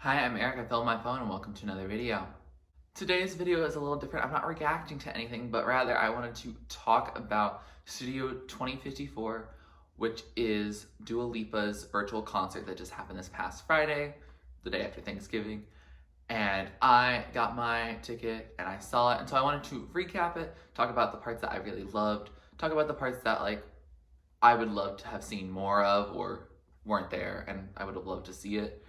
Hi, I'm Eric. I filmed my phone and welcome to another video. Today's video is a little different. I'm not reacting to anything, but rather I wanted to talk about Studio 2054, which is Dua Lipa's virtual concert that just happened this past Friday, the day after Thanksgiving. And I got my ticket and I saw it, and so I wanted to recap it, talk about the parts that I really loved, talk about the parts that I would love to have seen more of or weren't there and I would have loved to see it.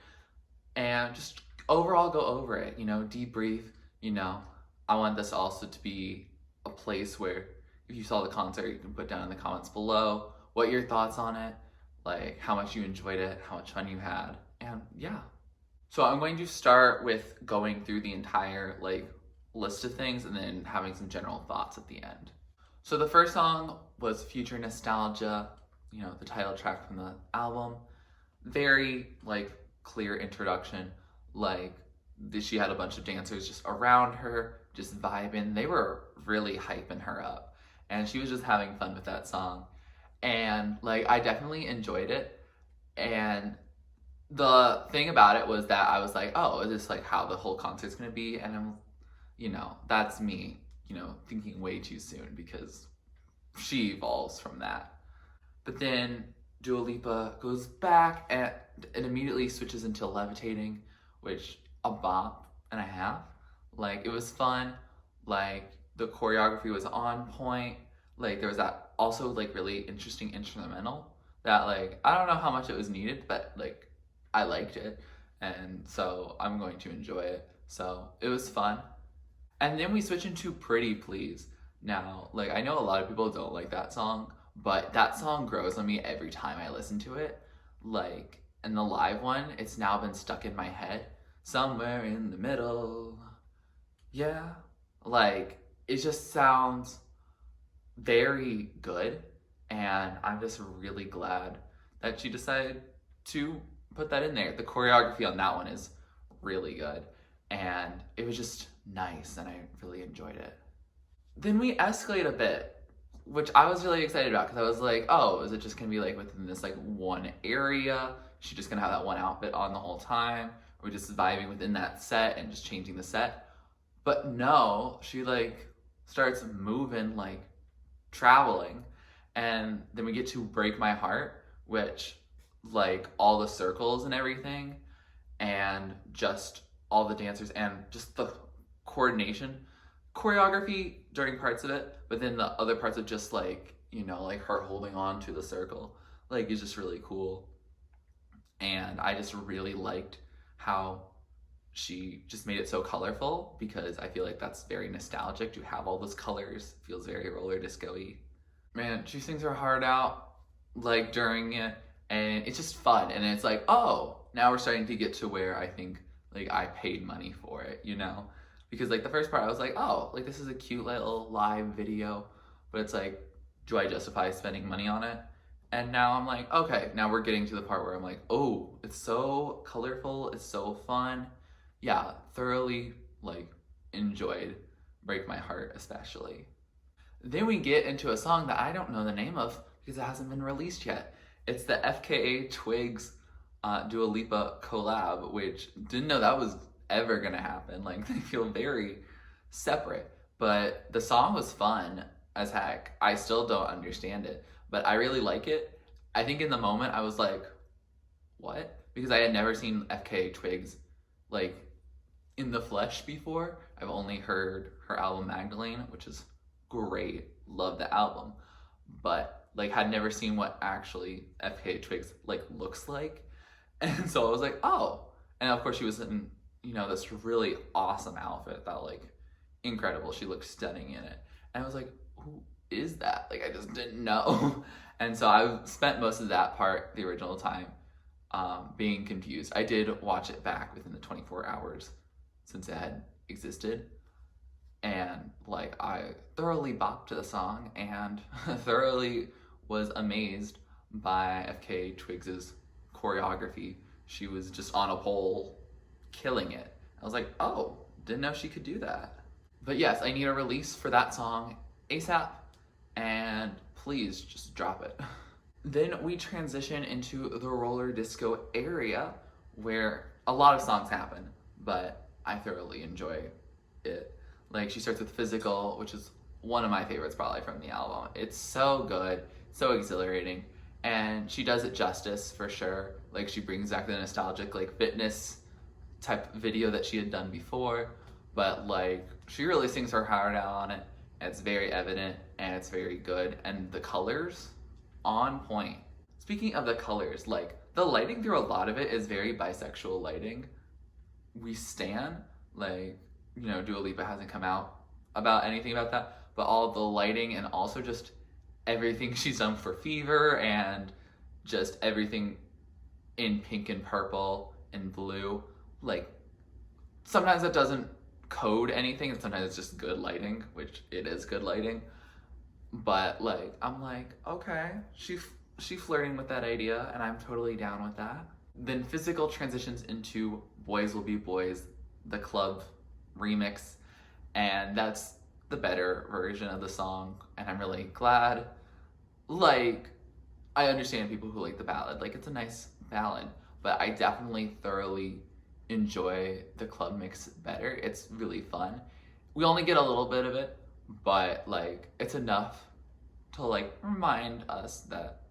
And just overall go over it, debrief, I want this also to be a place where if you saw the concert, you can put down in the comments below what your thoughts on it, like how much you enjoyed it, how much fun you had, and yeah. So I'm going to start with going through the entire list of things and then having some general thoughts at the end. So the first song was Future Nostalgia, the title track from the album. Very clear introduction, she had a bunch of dancers just around her, just vibing. They were really hyping her up and she was just having fun with that song. And I definitely enjoyed it. And the thing about it was that I was like, oh, is this how the whole concert's gonna be? And I'm, that's me, thinking way too soon because she evolves from that. But then Dua Lipa goes back and it immediately switches into levitating, which a bop and a half. It was fun. The choreography was on point. There was that also really interesting instrumental that I don't know how much it was needed, but I liked it, and so I'm going to enjoy it. So it was fun. And then we switch into Pretty Please. Now, I know a lot of people don't like that song, but that song grows on me every time I listen to it. And the live one, it's now been stuck in my head. Somewhere in the middle. Yeah. It just sounds very good. And I'm just really glad that she decided to put that in there. The choreography on that one is really good. And it was just nice and I really enjoyed it. Then we escalate a bit, which I was really excited about because I was like, oh, is it just gonna be within this one area? Is she just gonna have that one outfit on the whole time? Are we just vibing within that set and just changing the set? But no, she starts moving, traveling. And then we get to Break My Heart, which all the circles and everything and just all the dancers and just the coordination, choreography during parts of it, but then the other parts of just her holding on to the circle is just really cool. And I just really liked how she just made it so colorful because I feel that's very nostalgic to have all those colors. It feels very roller disco-y. Man, she sings her heart out during it and it's just fun. And it's oh, now we're starting to get to where I think I paid money for it, Because the first part I was oh, this is a cute little live video, but it's do I justify spending money on it? And now I'm okay, now we're getting to the part where I'm oh, it's so colorful, it's so fun. Yeah, thoroughly enjoyed Break My Heart especially. Then we get into a song that I don't know the name of because it hasn't been released yet. It's the FKA Twigs Dua Lipa collab, which didn't know that was ever gonna happen. They feel very separate, but the song was fun as heck. I still don't understand it, but I really like it. I think in the moment I was what? Because I had never seen FKA Twigs in the flesh before. I've only heard her album Magdalene, which is great, love the album, but had never seen what actually FKA Twigs looks like. And so I was oh, and of course she was in this really awesome outfit that incredible. She looked stunning in it. And I was who is that? I just didn't know. And so I spent most of that part, the original time, being confused. I did watch it back within the 24 hours since it had existed. And I thoroughly bopped to the song and thoroughly was amazed by FKA Twigs's choreography. She was just on a pole killing it. I was oh, didn't know she could do that. But yes, I need a release for that song ASAP, and please just drop it. Then we transition into the roller disco area where a lot of songs happen, but I thoroughly enjoy it. Like, she starts with Physical, which is one of my favorites probably from the album. It's so good, so exhilarating, and she does it justice for sure. Like, she brings back the nostalgic like fitness type video that she had done before, but like she really sings her heart out on it, and it's very evident and it's very good, and the colors on point. Speaking of the colors, like the lighting through a lot of it is very bisexual lighting. We stan, like, you know, Dua Lipa hasn't come out about anything about that, but all the lighting and also just everything she's done for Fever and just everything in pink and purple and blue, like sometimes it doesn't code anything and sometimes it's just good lighting, which it is good lighting, but like I'm like, okay, she flirting with that idea and I'm totally down with that. Then Physical transitions into Boys Will Be Boys, the club remix, and that's the better version of the song, and I'm really glad. Like, I understand people who like the ballad, like it's a nice ballad, but I definitely thoroughly enjoy the club mix better. It's really fun. We only get a little bit of it, but like it's enough to like remind us that,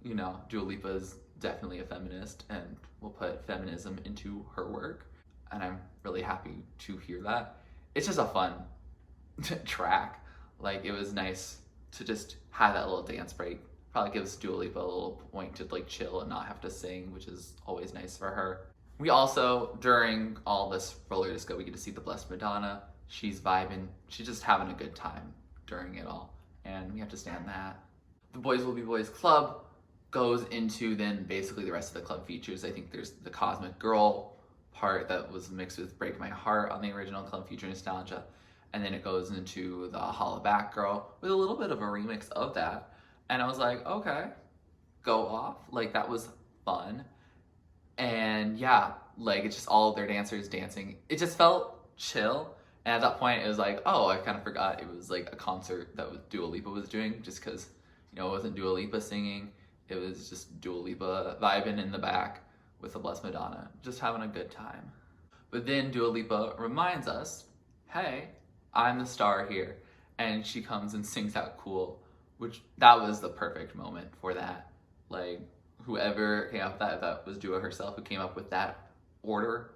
you know, Dua Lipa is definitely a feminist and will put feminism into her work, and I'm really happy to hear that. It's just a fun track. Like, it was nice to just have that little dance break. Probably gives Dua Lipa a little point to like chill and not have to sing, which is always nice for her. We also, during all this roller disco, we get to see the Blessed Madonna. She's vibing. She's just having a good time during it all, and we have to stand that. The Boys Will Be Boys Club goes into then basically the rest of the club features. I think there's the Cosmic Girl part that was mixed with Break My Heart on the original Club Future Nostalgia, and then it goes into the Holla Back Girl with a little bit of a remix of that, and I was like, okay, go off. Like, that was fun. And yeah, like it's just all of their dancers dancing. It just felt chill, and at that point it was like, oh, I kind of forgot it was like a concert that Dua Lipa was doing, just because, you know, it wasn't Dua Lipa singing, it was just Dua Lipa vibing in the back with the Blessed Madonna, just having a good time. But then Dua Lipa reminds us, hey, I'm the star here, and she comes and sings out Cool, which that was the perfect moment for that. Like, whoever came up with that, if that was Dua herself who came up with that order,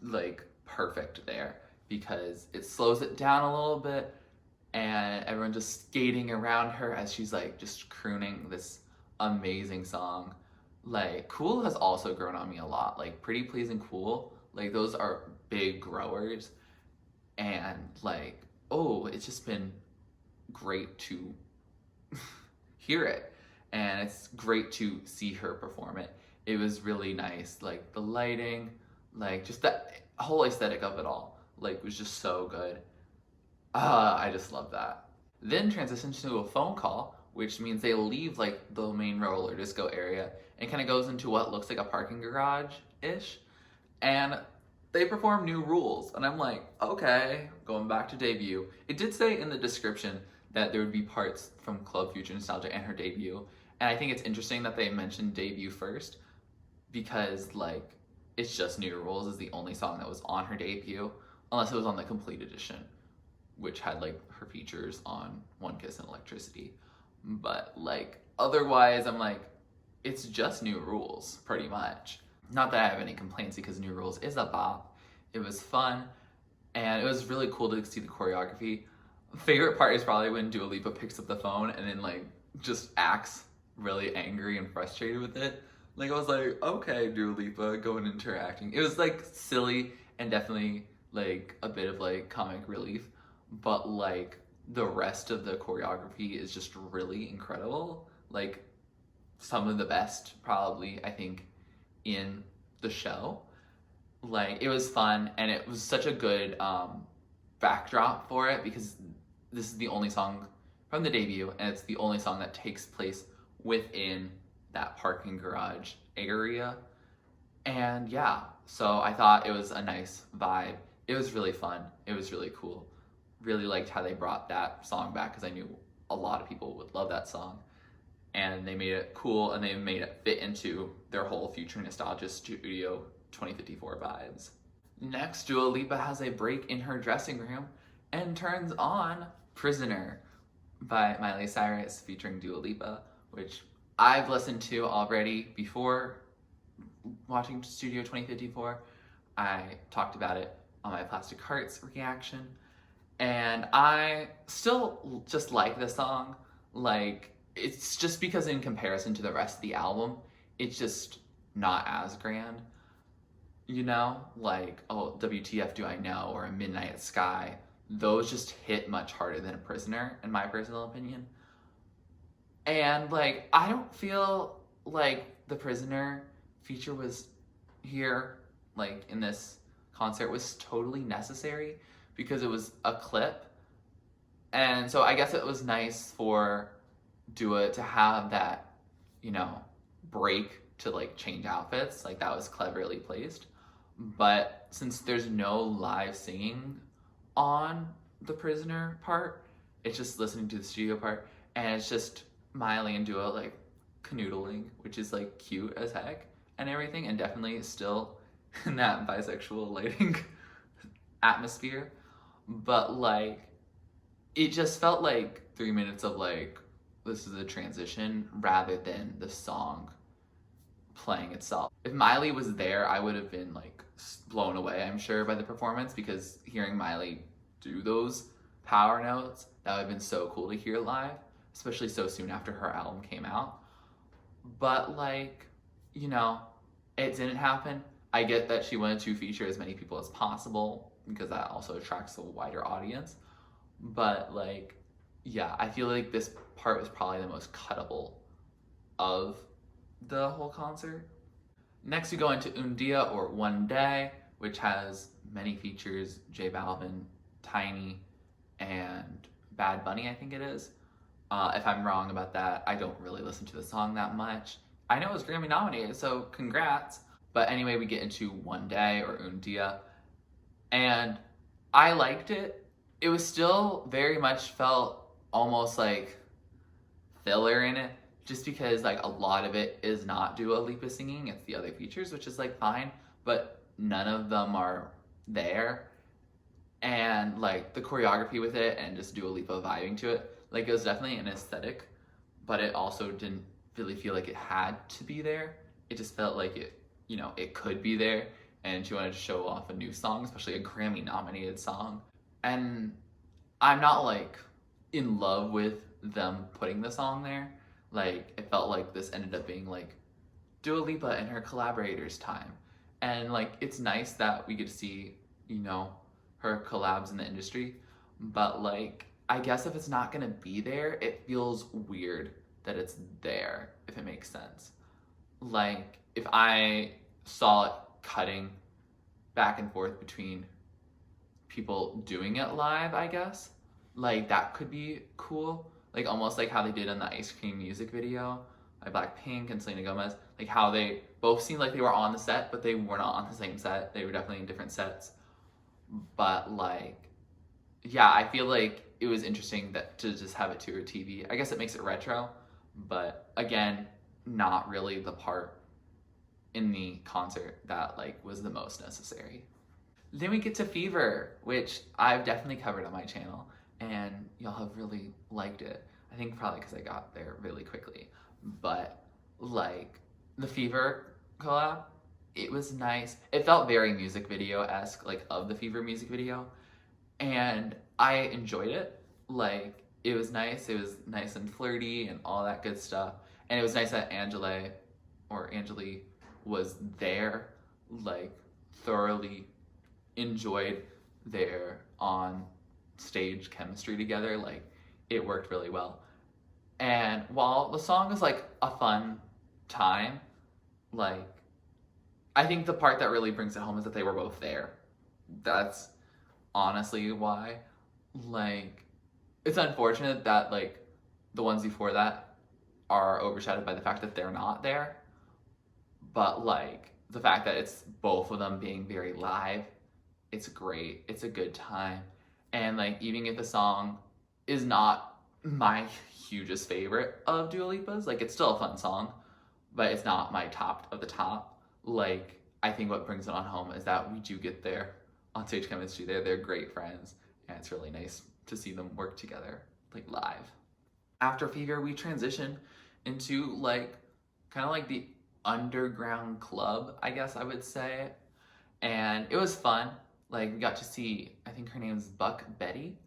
like perfect there, because it slows it down a little bit and everyone just skating around her as she's like just crooning this amazing song. Like, Cool has also grown on me a lot. Like, Pretty Please and Cool, like those are big growers, and like, oh, it's just been great to hear it, and it's great to see her perform it. It was really nice. Like, the lighting, like just the whole aesthetic of it all, like, was just so good. I just love that. Then transitions to a phone call, which means they leave like the main roller disco area and kind of goes into what looks like a parking garage-ish, and they perform New Rules, and I'm like, okay, going back to debut. It did say in the description that there would be parts from Club Future Nostalgia and her debut, and I think it's interesting that they mentioned debut first, because like, it's just New Rules is the only song that was on her debut, unless it was on the complete edition, which had like her features on One Kiss and Electricity. But like, otherwise I'm like, it's just New Rules pretty much. Not that I have any complaints, because New Rules is a bop. It was fun, and it was really cool to see the choreography. Favorite part is probably when Dua Lipa picks up the phone and then like just acts really angry and frustrated with it. Like, I was like, okay, Dua Lipa, go and interacting. It was like silly and definitely like a bit of like comic relief, but like the rest of the choreography is just really incredible. Like, some of the best probably, I think, in the show. Like, it was fun, and it was such a good backdrop for it, because this is the only song from the debut, and it's the only song that takes place within that parking garage area. And yeah, so I thought it was a nice vibe. It was really fun. It was really cool. Really liked how they brought that song back, because I knew a lot of people would love that song. and they made it cool and they made it fit into their whole future nostalgia Studio 2054 vibes. Next, Dua Lipa has a break in her dressing room and turns on Prisoner by Miley Cyrus featuring Dua Lipa, which I've listened to already before watching Studio 2054. I talked about it on my Plastic Hearts reaction, and I still just like the song. Like, it's just because in comparison to the rest of the album, it's just not as grand. You know, like, oh, WTF Do I Know or A Midnight Sky, those just hit much harder than A Prisoner, in my personal opinion. And, like, I don't feel like the Prisoner feature was here, like, in this concert was totally necessary because it was a clip. And so I guess it was nice for Dua to have that, you know, break to, like, change outfits. Like, that was cleverly placed. But since there's no live singing on the Prisoner part, it's just listening to the studio part, and it's just Miley and Dua, like, canoodling, which is, like, cute as heck and everything, and definitely still in that bisexual lighting atmosphere. But, like, it just felt like 3 minutes of, like, this is a transition rather than the song playing itself. If Miley was there, I would have been, like, blown away, I'm sure, by the performance, because hearing Miley do those power notes, that would have been so cool to hear live, especially so soon after her album came out. But, like, you know, it didn't happen. I get that she wanted to feature as many people as possible because that also attracts a wider audience. But, like, yeah, I feel like this part was probably the most cuttable of the whole concert. Next, we go into Un Dia, or One Day, which has many features: J Balvin, Tiny, and Bad Bunny, I think it is. If I'm wrong about that, I don't really listen to the song that much. I know it was Grammy nominated, so congrats. But anyway, we get into One Day, or Un Dia, and I liked it. It was still very much felt almost like filler in it, just because, like, a lot of it is not Dua Lipa singing, it's the other features, which is, like, fine, but none of them are there. And, like, the choreography with it and just Dua Lipa vibing to it, like, it was definitely an aesthetic, but it also didn't really feel like it had to be there. It just felt like it, you know, it could be there, and she wanted to show off a new song, especially a Grammy nominated song. And I'm not, like, in love with them putting the song there. Like, it felt like this ended up being, like, Dua Lipa and her collaborators' time. And, like, it's nice that we get to see, you know, her collabs in the industry. But, like, I guess if it's not gonna be there, it feels weird that it's there, if it makes sense. Like, if I saw it cutting back and forth between people doing it live, I guess, like, that could be cool. Like, almost like how they did in the Ice Cream music video by Blackpink and Selena Gomez. Like, how they both seemed like they were on the set, but they were not on the same set. They were definitely in different sets. But, like, yeah, I feel like it was interesting that to just have it to her TV. I guess it makes it retro, but again, not really the part in the concert that, like, was the most necessary. Then we get to Fever, which I've definitely covered on my channel, and y'all have really liked it. I think probably because I got there really quickly. But, like, the Fever collab, it was nice. It felt very music video-esque, like, of the Fever music video. And I enjoyed it. Like, it was nice and flirty and all that good stuff. And it was nice that Angeli was there, like, thoroughly enjoyed their on stage chemistry together. Like, it worked really well. And while the song is, like, a fun time, like, I think the part that really brings it home is that they were both there. That's honestly why. Like, it's unfortunate that, like, the ones before that are overshadowed by the fact that they're not there. But, like, the fact that it's both of them being very live, it's great. It's a good time. And, like, even if the song is not my hugest favorite of Dua Lipa's. Like, it's still a fun song, but it's not my top of the top. Like, I think what brings it on home is that we do get their on-stage chemistry. They're great friends, and it's really nice to see them work together, like, live. After Fever, we transition into, like, kind of like the underground club, I guess I would say. And it was fun. Like, we got to see, I think her name's Buck Betty.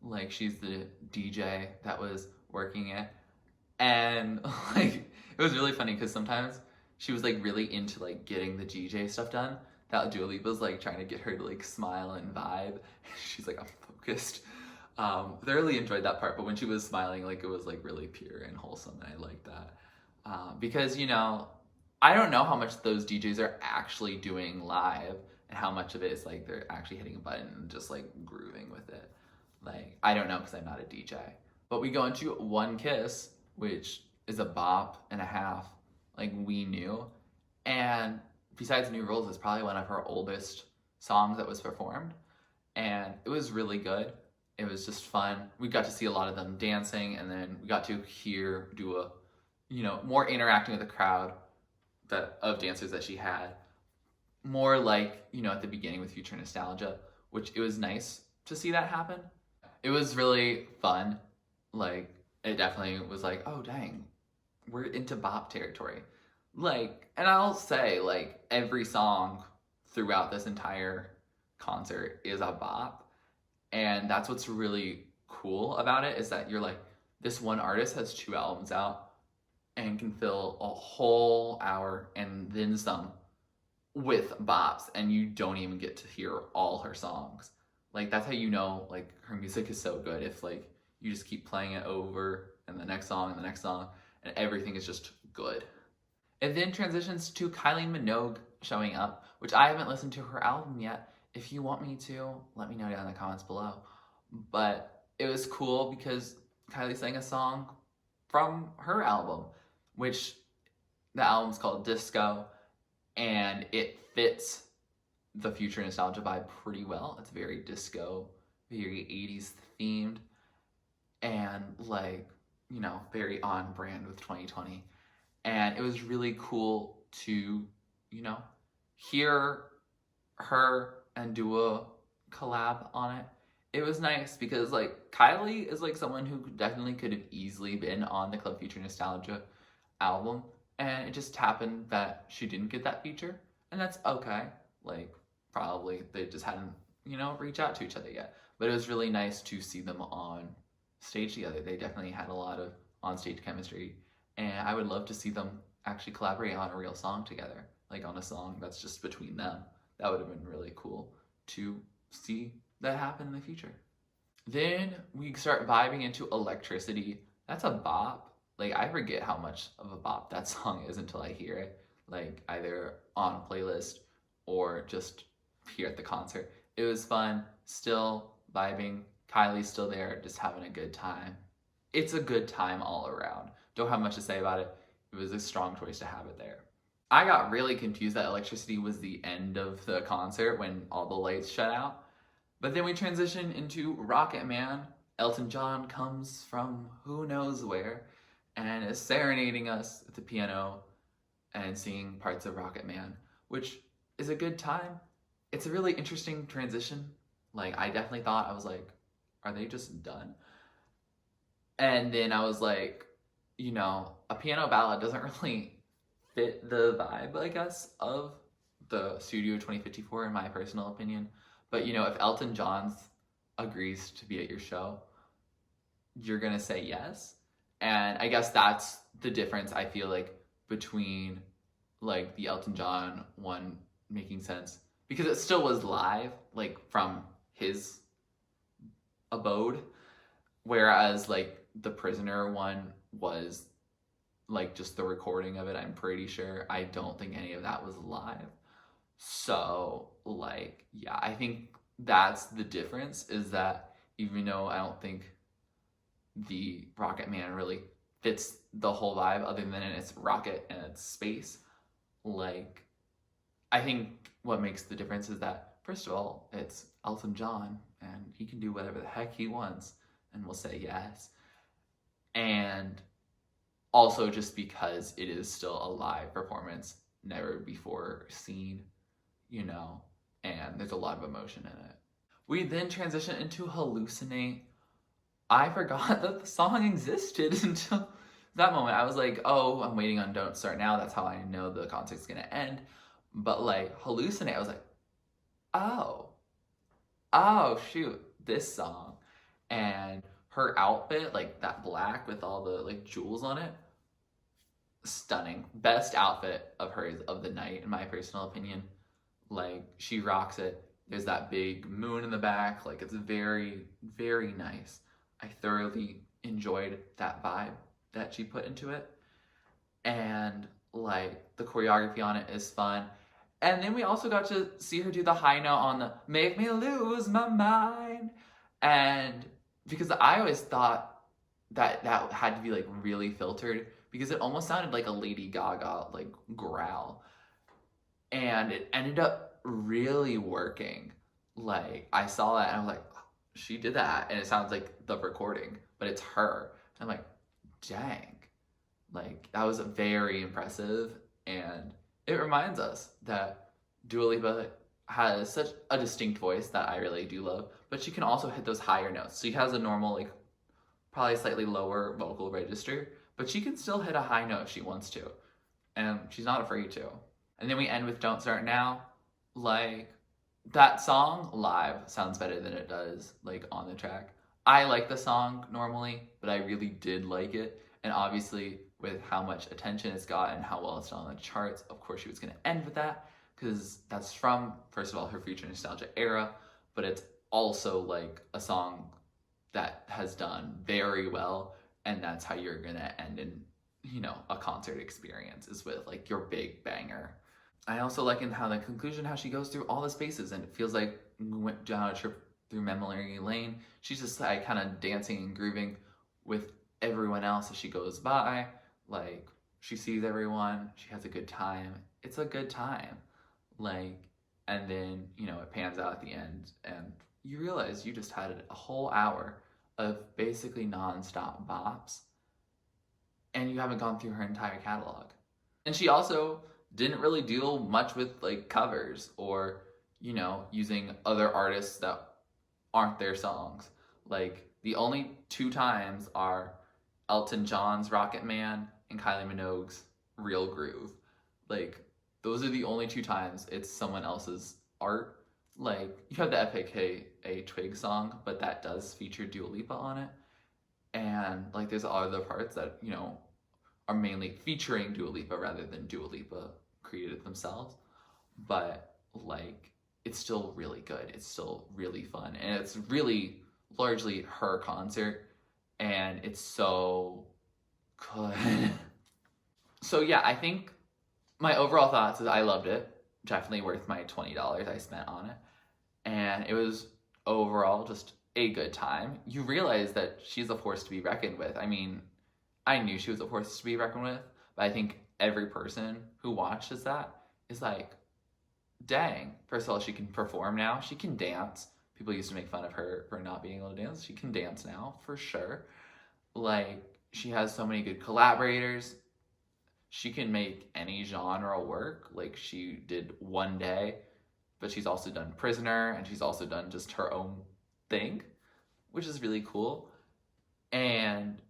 Like, she's the DJ that was working it. And, like, it was really funny because sometimes she was, like, really into, like, getting the DJ stuff done. That Dua Lipa's, like, trying to get her to, like, smile and vibe. She's like, I'm focused. Thoroughly enjoyed that part, but when she was smiling, like, it was, like, really pure and wholesome, and I liked that. Because, you know, I don't know how much those DJs are actually doing live and how much of it is, like, they're actually hitting a button and just, like, grooving with it. Like, I don't know because I'm not a DJ. But we go into One Kiss, which is a bop and a half, like, we knew. And besides New Rules, it's probably one of her oldest songs that was performed. And it was really good. It was just fun. We got to see a lot of them dancing, and then we got to hear Dua, you know, more interacting with the crowd of dancers that she had. More like, you know, at the beginning with Future Nostalgia, which it was nice to see that happen. It was really fun. Like, it definitely was like, oh, dang, we're into bop territory. Like, and I'll say, like, every song throughout this entire concert is a bop. And that's what's really cool about it, is that you're like, this one artist has 2 albums out and can fill a whole hour and then some with bops, and you don't even get to hear all her songs. Like, that's how you know, like, her music is so good, if, like, you just keep playing it over and the next song and the next song, and everything is just good. It then transitions to Kylie Minogue showing up, which I haven't listened to her album yet. If you want me to, let me know down in the comments below. But it was cool because Kylie sang a song from her album, which the album's called Disco, and it fits the Future Nostalgia vibe pretty well. It's very disco, very 80s themed, and, like, you know, very on brand with 2020. And it was really cool to, you know, hear her and Dua collab on it. It was nice because, like, Kylie is, like, someone who definitely could have easily been on the Club Future Nostalgia album, and it just happened that she didn't get that feature, and that's okay. Like, probably they just hadn't, you know, reached out to each other yet. But it was really nice to see them on stage together. They definitely had a lot of on-stage chemistry, and I would love to see them actually collaborate on a real song together, like on a song that's just between them. That would have been really cool to see that happen in the future. Then we start vibing into Electricity. That's a bop. Like, I forget how much of a bop that song is until I hear it, like, either on a playlist or just here at the concert. It was fun, still vibing. Kylie's still there, just having a good time. It's a good time all around. Don't have much to say about it. It was a strong choice to have it there. I got really confused that Electricity was the end of the concert when all the lights shut out. But then we transition into Rocket Man. Elton John comes from who knows where and is serenading us at the piano and singing parts of Rocket Man, which is a good time. It's a really interesting transition. Like, I definitely thought, I was like, are they just done? And then I was like, you know, a piano ballad doesn't really fit the vibe, I guess, of the Studio 2054 in my personal opinion. But, you know, if Elton John agrees to be at your show, you're gonna say yes. And I guess that's the difference, I feel like, between, like, the Elton John one making sense, because it still was live, like, from his abode, whereas, like, the Prisoner one was, like, just the recording of it, I'm pretty sure. I don't think any of that was live. So, like, yeah, I think that's the difference, is that even though I don't think the Rocket Man really fits the whole vibe, other than it's rocket and it's space, like, I think what makes the difference is that, first of all, it's Elton John, and he can do whatever the heck he wants, and we'll say yes. and also just because it is still a live performance, never before seen, you know, and there's a lot of emotion in it. We then transition into Hallucinate. I forgot that the song existed until that moment. I was like, oh, I'm waiting on Don't Start Now. That's how I know the concert's gonna end. But like Hallucinate, I was like, oh, shoot, this song. And her outfit, like that black with all the like jewels on it, stunning. Best outfit of hers of the night, in my personal opinion. Like, she rocks it. There's that big moon in the back. Like, it's very, very nice. I thoroughly enjoyed that vibe that she put into it. And, like, the choreography on it is fun. And then we also got to see her do the high note on the Make Me Lose My Mind. And because I always thought that that had to be, like, really filtered because it almost sounded like a Lady Gaga, like, growl. And it ended up really working. Like, I saw that and I was like, she did that, and it sounds like the recording, but it's her. And I'm like, dang. Like, that was very impressive, and it reminds us that Dua Lipa has such a distinct voice that I really do love, but she can also hit those higher notes. She has a normal, like, probably slightly lower vocal register, but she can still hit a high note if she wants to, and she's not afraid to. And then we end with Don't Start Now. Like, that song live sounds better than it does, like, on the track. I like the song normally, but I really did like it. And obviously, with how much attention it's got and how well it's done on the charts, of course she was going to end with that, because that's from, first of all, her Future Nostalgia era, but it's also, like, a song that has done very well, and that's how you're going to end in, you know, a concert experience, is with, like, your big banger. I also like in how the conclusion, how she goes through all the spaces, and it feels like we went down a trip through memory lane. She's just like kind of dancing and grooving with everyone else as she goes by. Like, she sees everyone, she has a good time. It's a good time. Like, and then, you know, it pans out at the end, and you realize you just had a whole hour of basically non-stop bops, and you haven't gone through her entire catalog. And she also didn't really deal much with, like, covers or, you know, using other artists that aren't their songs. Like, the only two times are Elton John's Rocket Man and Kylie Minogue's Real Groove. Like, those are the only two times it's someone else's art. Like, you have the FKA Twigs song, but that does feature Dua Lipa on it. And, like, there's other parts that, you know, are mainly featuring Dua Lipa rather than Dua Lipa created themselves. But, like, it's still really good. It's still really fun. And it's really largely her concert. And it's so good. So, yeah, I think my overall thoughts is I loved it. Definitely worth my $20 I spent on it. And it was overall just a good time. You realize that she's a force to be reckoned with. I mean, I knew she was a force to be reckoned with, but I think every person who watches that is like, dang, first of all, she can perform now. She can dance. People used to make fun of her for not being able to dance. She can dance now, for sure. Like, she has so many good collaborators. She can make any genre work. Like, she did One Day, but she's also done Prisoner, and she's also done just her own thing, which is really cool. And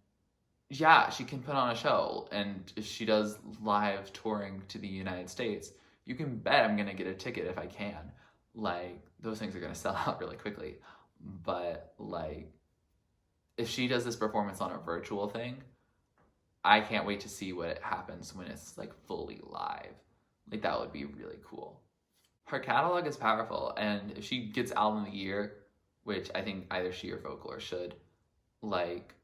yeah, she can put on a show, and if she does live touring to the United States, you can bet I'm gonna get a ticket if I can. Like, those things are gonna sell out really quickly. But, like, if she does this performance on a virtual thing, I can't wait to see what happens when it's, like, fully live. Like, that would be really cool. Her catalog is powerful, and if she gets Album of the Year, which I think either she or Folklore should, like,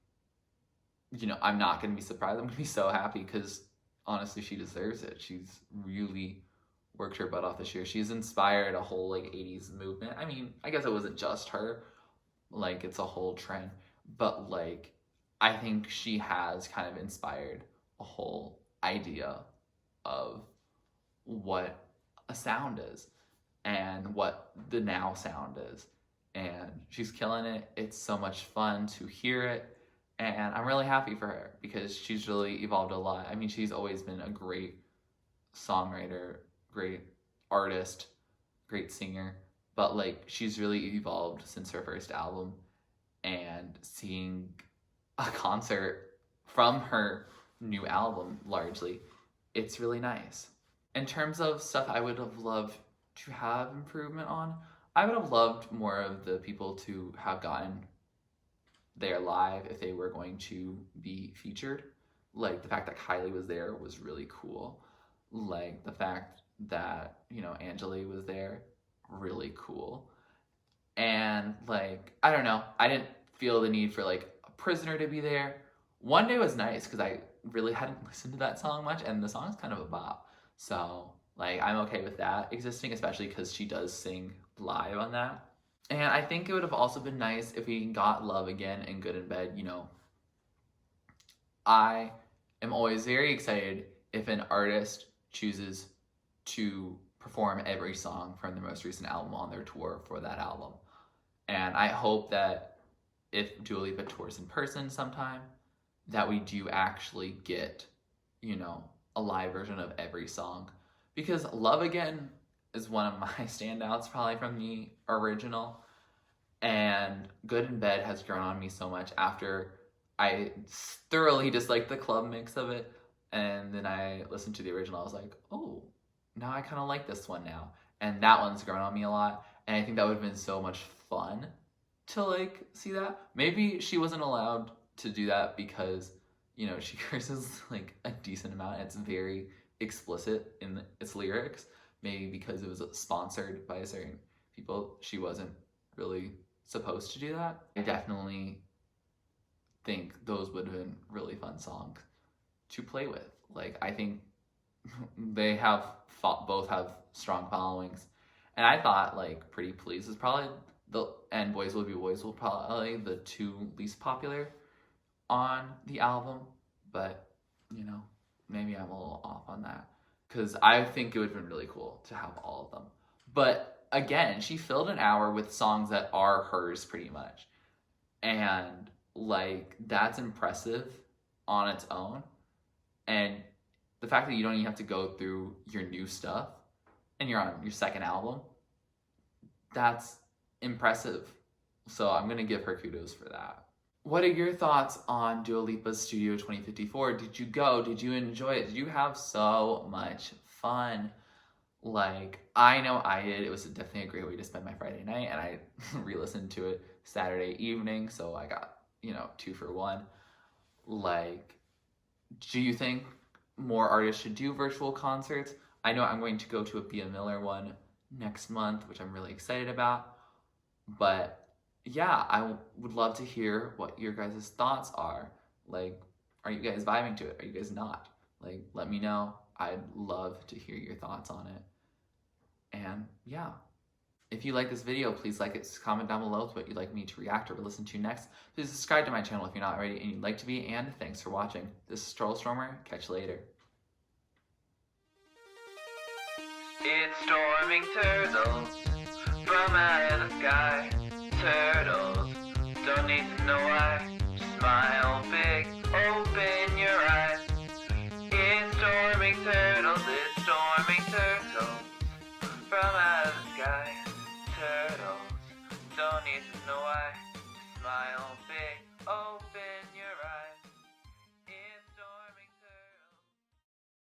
you know, I'm not going to be surprised. I'm going to be so happy because, honestly, she deserves it. She's really worked her butt off this year. She's inspired a whole, like, 80s movement. I mean, I guess it wasn't just her. Like, it's a whole trend. But, like, I think she has kind of inspired a whole idea of what a sound is and what the now sound is. And she's killing it. It's so much fun to hear it. And I'm really happy for her because she's really evolved a lot. I mean, she's always been a great songwriter, great artist, great singer, but like she's really evolved since her first album, and seeing a concert from her new album largely, it's really nice. In terms of stuff I would have loved to have improvement on, I would have loved more of the people to have gotten there live if they were going to be featured. Like the fact that Kylie was there was really cool. Like the fact that, you know, Angela was there, really cool. And like, I don't know, I didn't feel the need for like a Prisoner to be there. One Day was nice because I really hadn't listened to that song much, and the song's kind of a bop. So like, I'm okay with that existing, especially because she does sing live on that. And I think it would have also been nice if we got Love Again and Good in Bed. You know, I am always very excited if an artist chooses to perform every song from their most recent album on their tour for that album. And I hope that if Dua Lipa tours in person sometime, that we do actually get, you know, a live version of every song. Because Love Again is one of my standouts probably from the original, and Good in Bed has grown on me so much after I thoroughly disliked the club mix of it, and then I listened to the original. I was like, oh, now I kind of like this one now, and that one's grown on me a lot, and I think that would have been so much fun to like see that. Maybe she wasn't allowed to do that because, you know, she curses like a decent amount and it's very explicit in its lyrics. Maybe because it was sponsored by certain people, she wasn't really supposed to do that. I definitely think those would have been really fun songs to play with. Like, I think they have both have strong followings, and I thought like Pretty Please is probably and Boys Will Be Boys will probably the two least popular on the album, but you know, maybe I'm a little off on that, because I think it would have been really cool to have all of them. But again, she filled an hour with songs that are hers pretty much. And like, that's impressive on its own. And the fact that you don't even have to go through your new stuff and you're on your second album, that's impressive. So I'm gonna give her kudos for that. What are your thoughts on Dua Lipa's Studio 2054? Did you go? Did you enjoy it? Did you have so much fun? Like, I know I did. It was definitely a great way to spend my Friday night, and I re-listened to it Saturday evening, so I got, you know, 2 for 1. Like, do you think more artists should do virtual concerts? I know I'm going to go to a Bia Miller one next month, which I'm really excited about, but yeah, I would love to hear what your guys' thoughts are. Like, are you guys vibing to it? Are you guys not? Like, let me know. I'd love to hear your thoughts on it. And yeah, if you like this video, please like it, comment down below with what you'd like me to react or listen to next. Please subscribe to my channel if you're not already and you'd like to be, and thanks for watching. This is TurtleStormer. Catch you later. It's storming turtles from out of the sky. Turtles don't need to know why. Smile big, open your eyes. It's storming turtles.